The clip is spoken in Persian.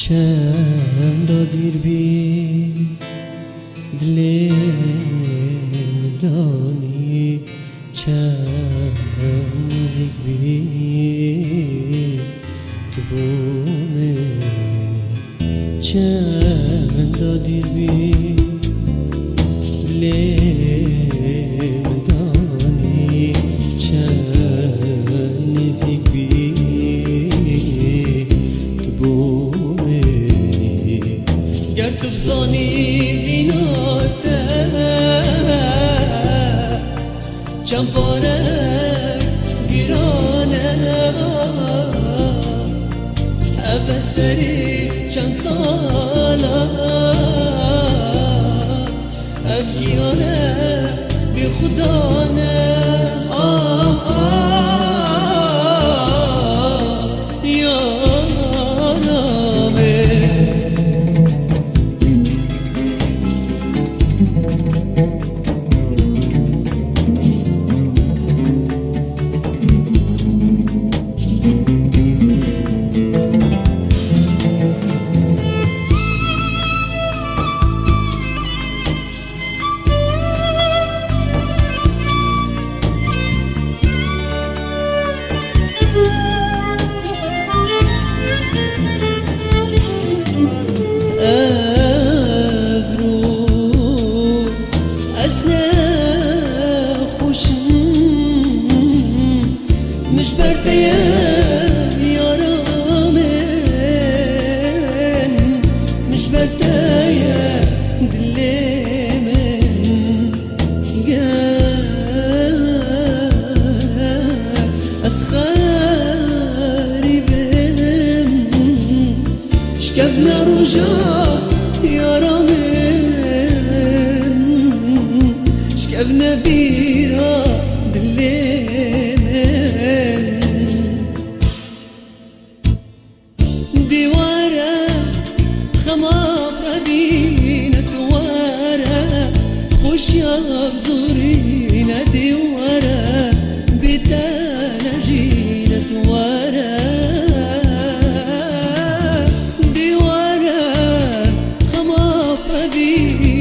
چند دیر بی دلی دانی چند نزدیک بی تو بومنی چند دیر بی دلی دانی چند نزدیک بی تو بومنی گر تو بزانی ویناته چند باره گیرانه اوه سری چند ساله او گیانه بی خدانه مش برتيه يارامن مش برتيه دليمن قال أسخاري بهم شكفنا رجاء يارامن شكفنا بيرا دليمن ديوارة خماطة دينة وارة خوش يا بزورينا ديوارة بتانا جينة وارة ديوارة خماطة دينة